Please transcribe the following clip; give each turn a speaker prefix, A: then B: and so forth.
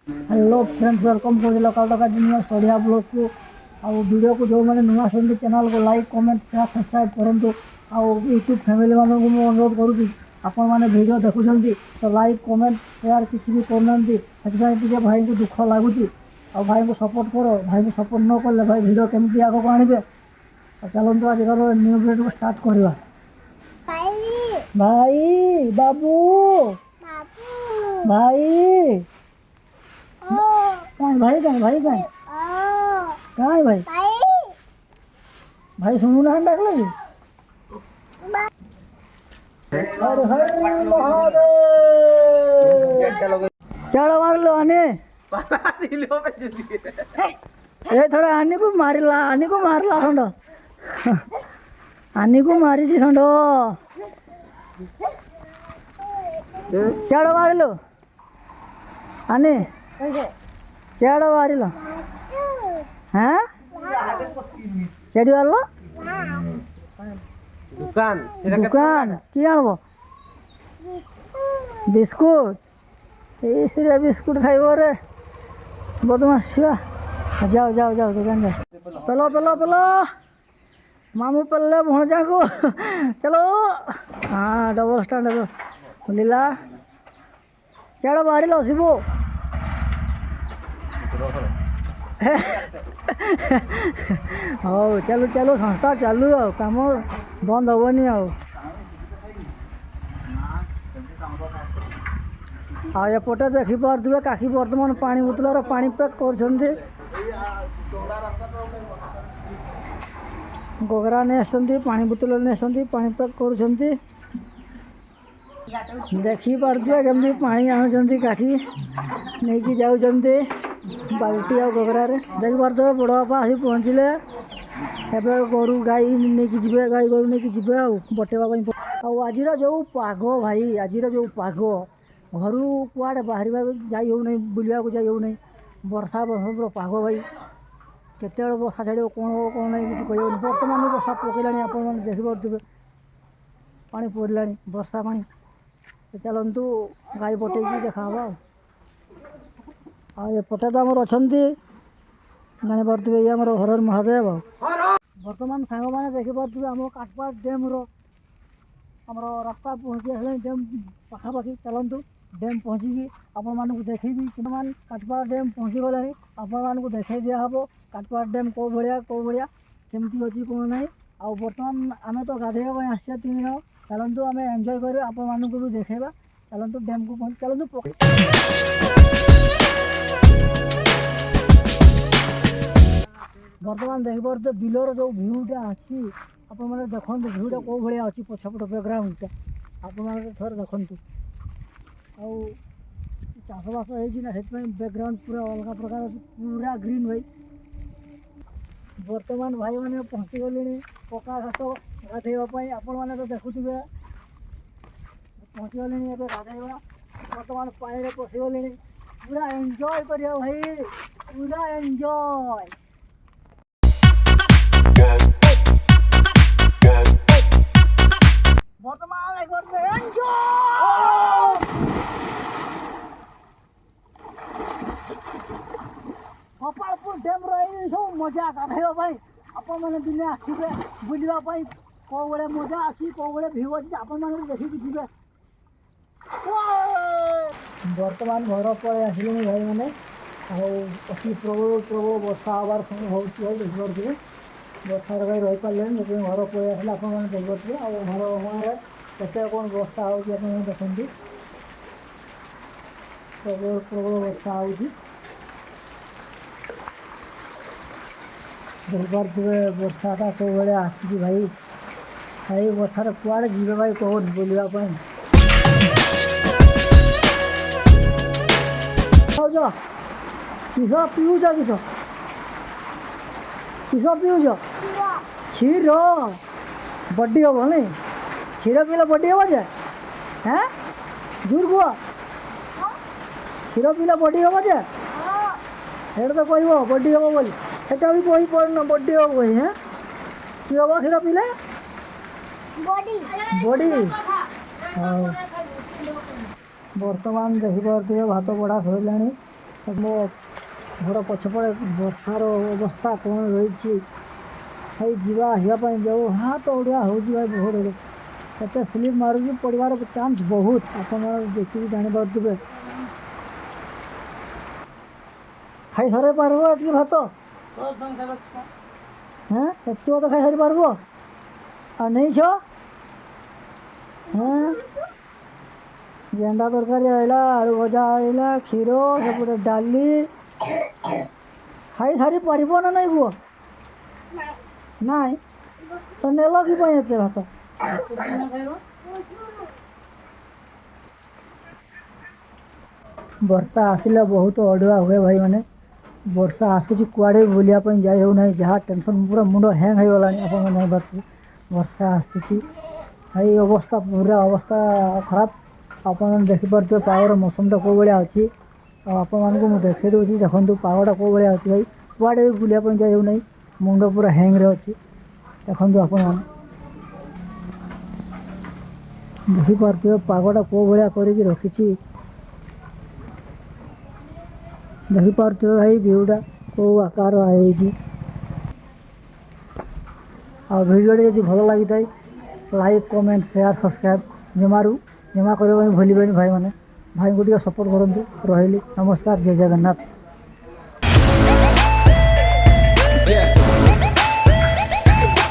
A: Hello friends welcome to local टका दुनिया सड़िया ब्लॉग को आउ वीडियो को जो मैंने नुआ सुनते चैनल को लाइक कमेंट शेयर सब्सक्राइब करूँ आउ यूट्यूब फैमिली मानक मुझे अनुरोध करुँगी आपण मैंने वीडियो देखुं तो लाइक कमेंट शेयर किसी भी करना से भाई को दुख लगुच आ भाई को सपोर्ट करो भाई को सपोर्ट न कले भाई वीडियो केमती आगे आने चलते आज न्यू वीडियो को स्टार्ट करवा भाई बाबू भाई कहाँ भाई कहाँ भाई कहाँ है भाई भाई सुनू ना डाक लगी हर हर महादेव चलो मार लो आने ए थोड़ा आने को मारला खंड आने को मारी खंड चलो मार लो आने क्या वारिल हाँ चढ़ी वाल दुकान दुकान कि आनब बिस्कुट ये बिस्कुट खाइब रे बदमाश छुआ जाओ जाओ जाओ दुकान जाओ पेलो पेलो पेलो मामू पेले भणजा को चलो हाँ डबल स्टैंड खुलिला क्या बाहर शिबू हो चलो चलो संस्था चालू आ कम बंद हेनी आपटे देखिपे काकी बर्तमान पानी बोतल पानी पैक कर गोगरा नहीं पानी बोतल नहीं पानी पैक कर देखिपे कमी पानी आणुंट काकी नहीं कि जाऊँच बाल्टी आ गोगरा देख पारे बड़ बापा आसी पहुँचले एवं गोरु गाई नहीं जी गाई गोरु नहीं जी बटेवा आज जो पाग भाई आज जो पाग घर कुआड़े बाहर जाऊना बुलवा को जाऊना वर्षा बरसा पाग भाई केत वर्षा छाड़ कौन कौन नहीं किसी कह बर्तमान वर्षा पकड़ा आप देखिपे पा पड़ा वर्षा पा चलतु गाई पटे देखा एपटे तो आमर अच्छा जापारे ये आम हर महादेव बर्तमान सांग मैंने देखिपे आम काटपाड़ डैम आम रास्ता पहुँची आस डैम पाखापाखि चलतु डैम पहुँची आपण मानक देखी काटपाड़ डैम पहुँची गला आपण मानक देखा दिहब काटपाड़ डैम कौ भाया केमती अच्छी कौन ना आ बर्तमान आम तो गाधोवा आसा 3 दिन चलतु आम एंजॉय कर आपण मानक भी देखा चलतु डैम को पहुँच चलतु बर्तमान देखिए बिलर जो भ्यूटा अच्छी आप देखते भ्यूटा कौ भाया अच्छी पछपट बैकग्राउंड आप थोड़े देखु चाषबास होना बैकग्राउंड पूरा अलग प्रकार पूरा ग्रीन भाई बर्तमान भाई मैंने पहुँची गले पक्का घाट गाधोवाई आपण मैंने तो देखुवे पहुँची गले गाधोवा बर्तमान पानी में पशिगले पूरा एंजॉय करिया भाई पूरा एंजॉय बर्तमान एक बार एंजॉय गोपालपुर डैम रही सब मजा गाधोवा भाई आपण मैंने दिने आसवे बुलवाई कौ बड़े मजा अच्छी कौ बड़े भ्यू अच्छी आपण मैंने देखिकी जीवे बर्तमान घर पर आसिले भाई मैंने अति प्रबल प्रबल वर्षा आवार देखिपे वर्षा भाई रही पारे घर पर आसे आपने देखिपे आ घर गाँव केते कौन वर्षा हो देखते प्रबल प्रबल वर्षा हो देखिपे वर्षाटा कौ भाई आसी भाई भाई वर्षा कुआड़े जी भाई कौन बुलवाई किस पीऊच किस पीऊच क्षीर बड्डी हम नहीं क्षीर पीले बड्डी हम जे हाँ जोर कुह क्षीर पीले बड्डी हम जे हेट तो कह बड्डी हम बोली सेटा भी बही पड़ना बड्डी हम कही हाँ कि हम क्षीर पीले बॉडी बर्तमान देखिपे भात बड़ा सर मो घर पछपड़े बर्षार अवस्था कौन रही भाई जावाई जाऊ हाँ तो उड़िया हो भाई बहुत केते स्लीप मारूँ पड़वार चांस बहुत आप देखिए जापारे खाई सारे पार्ब एति भात हाँ एति भात खाई सारी पार्ब आ नहीं छो हाँ गेंडा तरकारी आइला आलू भजा आइला क्षीर सेपटे डाली खाई सारी पारिब ना नहीं पुओ नाई तो नेल कि एत भात वर्षा आसिला बहुत अड़ुआ हुए भाई मैंने वर्षा आसूँ कुआड़े बुलायापी जाई हो ना जहाँ टेंशन पूरा मुंड हैंग हो गला आप वर्षा आसूँ भाई अवस्था पूरा अवस्था खराब आप देखिपे पावर मौसम कौ भाया अच्छी आपको देखे दूसरी देखो पागटा कौ भाया अच्छी भाई कुआड़े भी बुलायापी जाई हो ना मुंड पूरा हैंग अच्छी देखो आप देखिपे पागटा कौ भाया कर रखी देखिपे भाई व्यूटा कौ आकार है आ भिडियो जब भल लगी था लाइक कमेंट शेयर सब्सक्राइब जमा करने भूल भाई मैंने भाई को सपोर्ट करूँ रही नमस्कार जय जगन्नाथ।